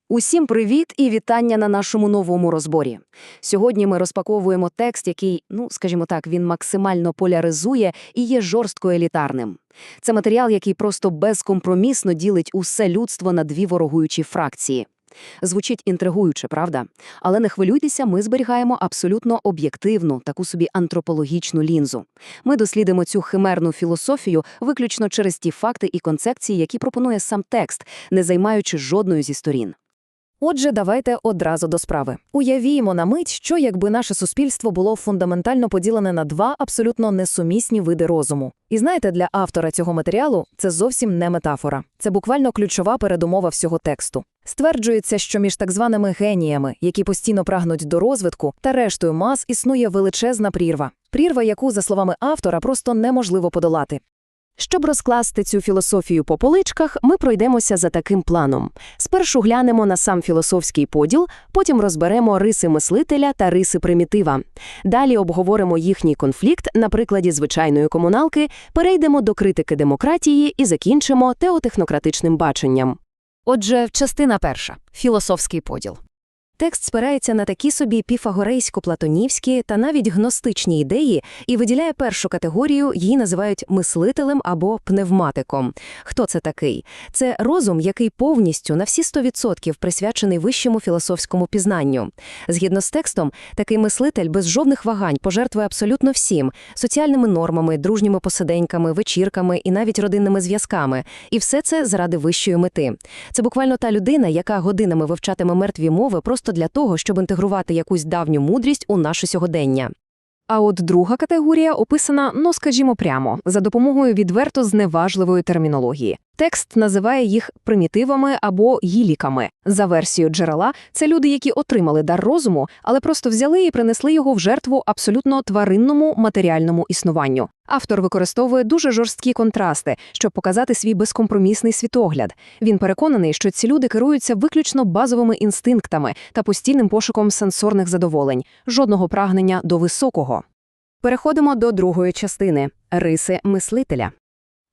Усім привіт і вітання на нашому новому розборі. Сьогодні ми розпаковуємо текст, який, скажімо так, він максимально поляризує і є жорстко елітарним. Це матеріал, який просто безкомпромісно ділить усе людство на дві ворогуючі фракції. Звучить інтригуюче, правда? Але не хвилюйтеся, ми зберігаємо абсолютно об'єктивну, таку собі антропологічну лінзу. Ми дослідимо цю химерну філософію виключно через ті факти і концепції, які пропонує сам текст, не займаючи жодною зі сторін. Отже, давайте одразу до справи. Уявімо на мить, що якби наше суспільство було фундаментально поділене на два абсолютно несумісні види розуму. І знаєте, для автора цього матеріалу це зовсім не метафора. Це буквально ключова передумова всього тексту. Стверджується, що між так званими геніями, які постійно прагнуть до розвитку, та рештою мас існує величезна прірва. Прірва, яку, за словами автора, просто неможливо подолати. Щоб розкласти цю філософію по поличках, ми пройдемося за таким планом. Спершу глянемо на сам філософський поділ, потім розберемо риси мислителя та риси примітива. Далі обговоримо їхній конфлікт на прикладі звичайної комуналки, перейдемо до критики демократії і закінчимо теотехнократичним баченням. Отже, частина перша – філософський поділ. Текст спирається на такі собі піфагорейсько-платонівські та навіть гностичні ідеї і виділяє першу категорію, її називають мислителем або пневматиком. Хто це такий? Це розум, який повністю на всі 100% присвячений вищому філософському пізнанню. Згідно з текстом, такий мислитель без жодних вагань пожертвує абсолютно всім – соціальними нормами, дружніми посиденьками, вечірками і навіть родинними зв'язками. І все це заради вищої мети. Це буквально та людина, яка годинами вивчатиме мертві мови просто для того, щоб інтегрувати якусь давню мудрість у наше сьогодення. А от друга категорія описана, скажімо прямо, за допомогою відверто зневажливої термінології. Текст називає їх примітивами або гіліками. За версією джерела, це люди, які отримали дар розуму, але просто взяли і принесли його в жертву абсолютно тваринному матеріальному існуванню. Автор використовує дуже жорсткі контрасти, щоб показати свій безкомпромісний світогляд. Він переконаний, що ці люди керуються виключно базовими інстинктами та постійним пошуком сенсорних задоволень, жодного прагнення до високого. Переходимо до другої частини – риси мислителя.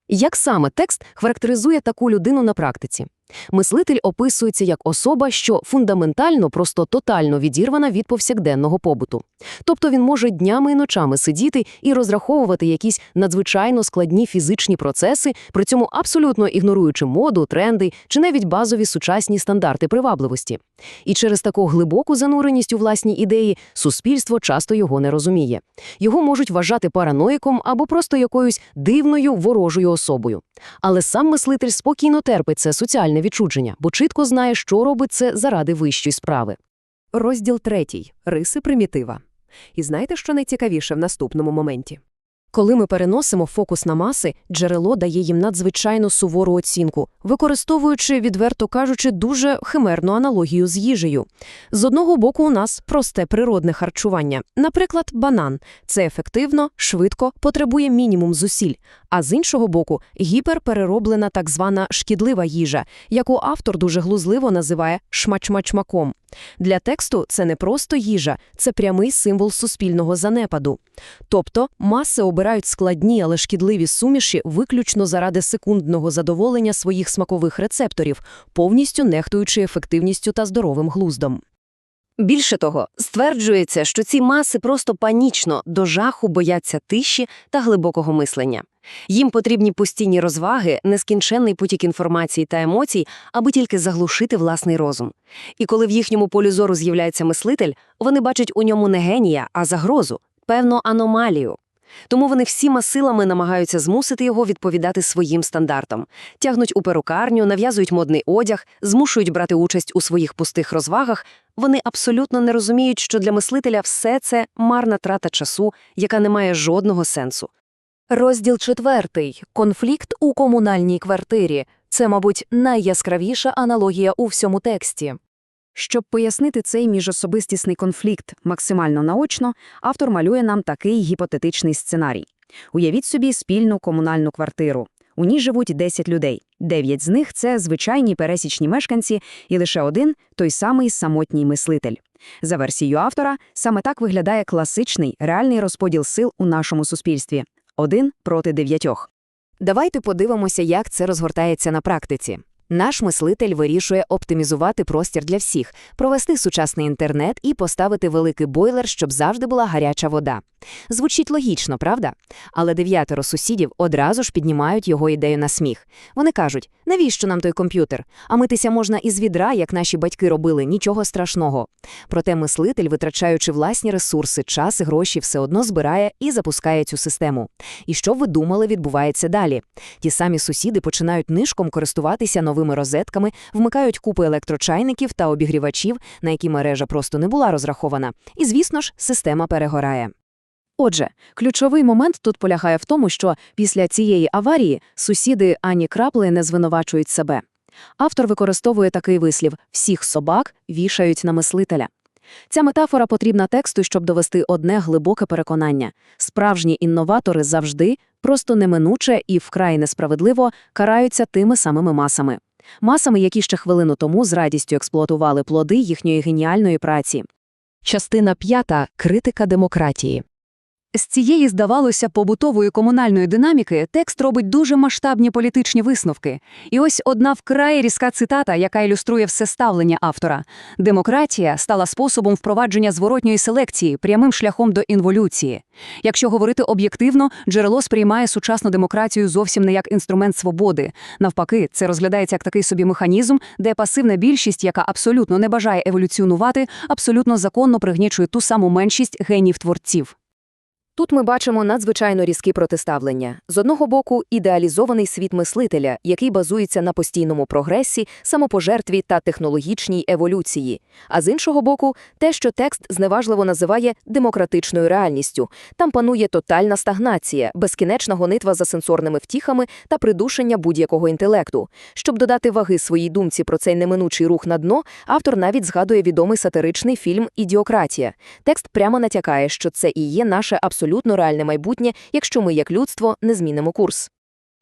Як саме текст характеризує таку людину на практиці? Мислитель описується як особа, що фундаментально, просто тотально відірвана від повсякденного побуту. Тобто він може днями і ночами сидіти і розраховувати якісь надзвичайно складні фізичні процеси, при цьому абсолютно ігноруючи моду, тренди чи навіть базові сучасні стандарти привабливості. І через таку глибоку зануреність у власні ідеї суспільство часто його не розуміє. Його можуть вважати параноїком або просто якоюсь дивною ворожою особою. Але сам мислитель спокійно терпить це соціальне відчудження, бо чітко знає, що робить це заради вищої справи. Розділ 3. Риси примітива. І знаєте, що найцікавіше в наступному моменті? Коли ми переносимо фокус на маси, джерело дає їм надзвичайно сувору оцінку, використовуючи, відверто кажучи, дуже химерну аналогію з їжею. З одного боку у нас просте природне харчування. Наприклад, банан. Це ефективно, швидко, потребує мінімум зусиль. А з іншого боку, гіперперероблена так звана шкідлива їжа, яку автор дуже глузливо називає шмачмачмаком. Для тексту це не просто їжа, це прямий символ суспільного занепаду. Тобто маси обирають складні, але шкідливі суміші виключно заради секундного задоволення своїх смакових рецепторів, повністю нехтуючи ефективністю та здоровим глуздом. Більше того, стверджується, що ці маси просто панічно, до жаху бояться тиші та глибокого мислення. Їм потрібні постійні розваги, нескінченний потік інформації та емоцій, аби тільки заглушити власний розум. І коли в їхньому полі зору з'являється мислитель, вони бачать у ньому не генія, а загрозу, певну аномалію. Тому вони всіма силами намагаються змусити його відповідати своїм стандартам. Тягнуть у перукарню, нав'язують модний одяг, змушують брати участь у своїх пустих розвагах. Вони абсолютно не розуміють, що для мислителя все це марна трата часу, яка не має жодного сенсу. Розділ 4. Конфлікт у комунальній квартирі. Це, мабуть, найяскравіша аналогія у всьому тексті. Щоб пояснити цей міжособистісний конфлікт максимально наочно, автор малює нам такий гіпотетичний сценарій. Уявіть собі спільну комунальну квартиру. У ній живуть 10 людей. 9 з них – це звичайні пересічні мешканці, і лише один – той самий самотній мислитель. За версією автора, саме так виглядає класичний, реальний розподіл сил у нашому суспільстві. 1 проти 9. Давайте подивимося, як це розгортається на практиці. Наш мислитель вирішує оптимізувати простір для всіх, провести сучасний інтернет і поставити великий бойлер, щоб завжди була гаряча вода. Звучить логічно, правда? Але 9 сусідів одразу ж піднімають його ідею на сміх. Вони кажуть, навіщо нам той комп'ютер? А митися можна із відра, як наші батьки робили, нічого страшного. Проте мислитель, витрачаючи власні ресурси, час і гроші, все одно збирає і запускає цю систему. І що ви думали відбувається далі? Ті самі сусіди починають нишком користуватися новими розетками, вмикають купи електрочайників та обігрівачів, на які мережа просто не була розрахована. І, звісно ж, система перегорає. Отже, ключовий момент тут полягає в тому, що після цієї аварії сусіди ані краплі не звинувачують себе. Автор використовує такий вислів «всіх собак вішають на мислителя». Ця метафора потрібна тексту, щоб довести одне глибоке переконання. Справжні інноватори завжди, просто неминуче і вкрай несправедливо караються тими самими масами. Масами, які ще хвилину тому з радістю експлуатували плоди їхньої геніальної праці. Частина 5. Критика демократії. З цієї, здавалося, побутової комунальної динаміки текст робить дуже масштабні політичні висновки. І ось одна вкрай різка цитата, яка ілюструє все ставлення автора. «Демократія стала способом впровадження зворотньої селекції, прямим шляхом до інволюції». Якщо говорити об'єктивно, джерело сприймає сучасну демократію зовсім не як інструмент свободи. Навпаки, це розглядається як такий собі механізм, де пасивна більшість, яка абсолютно не бажає еволюціонувати, абсолютно законно пригнічує ту саму меншість генів-творців. Тут ми бачимо надзвичайно різкі протиставлення. З одного боку, ідеалізований світ мислителя, який базується на постійному прогресі, самопожертві та технологічній еволюції. А з іншого боку, те, що текст зневажливо називає демократичною реальністю. Там панує тотальна стагнація, безкінечна гонитва за сенсорними втіхами та придушення будь-якого інтелекту. Щоб додати ваги своїй думці про цей неминучий рух на дно, автор навіть згадує відомий сатиричний фільм «Ідіократія». Текст прямо натякає, що це і є наше абсолютно реальне майбутнє, якщо ми, як людство, не змінимо курс.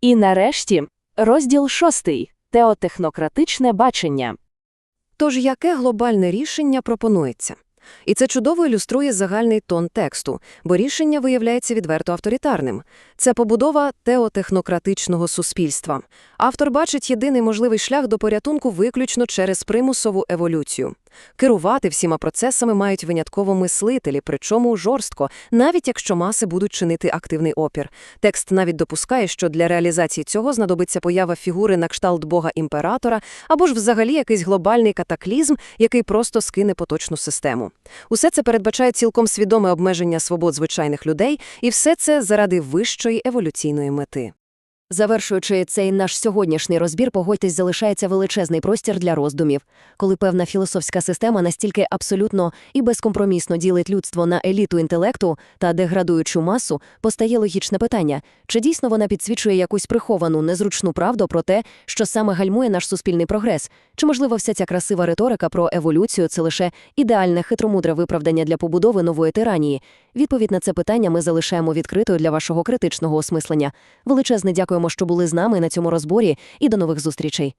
І нарешті, розділ 6. Теотехнократичне бачення. Тож яке глобальне рішення пропонується? І це чудово ілюструє загальний тон тексту, бо рішення виявляється відверто авторитарним. Це побудова теотехнократичного суспільства. Автор бачить єдиний можливий шлях до порятунку виключно через примусову еволюцію. Керувати всіма процесами мають винятково мислителі, причому жорстко, навіть якщо маси будуть чинити активний опір. Текст навіть допускає, що для реалізації цього знадобиться поява фігури на кшталт бога-імператора або ж взагалі якийсь глобальний катаклізм, який просто скине поточну систему. Усе це передбачає цілком свідоме обмеження свобод звичайних людей, і все це заради вищої еволюційної мети. Завершуючи цей наш сьогоднішній розбір, погодьтесь, залишається величезний простір для роздумів. Коли певна філософська система настільки абсолютно і безкомпромісно ділить людство на еліту інтелекту та деградуючу масу, постає логічне питання, чи дійсно вона підсвічує якусь приховану, незручну правду про те, що саме гальмує наш суспільний прогрес? Чи, можливо, вся ця красива риторика про еволюцію – це лише ідеальне хитромудре виправдання для побудови нової тиранії? Відповідь на це питання ми залишаємо відкритою для вашого критичного осмислення. Величезне дякуємо, що були з нами на цьому розборі, і до нових зустрічей.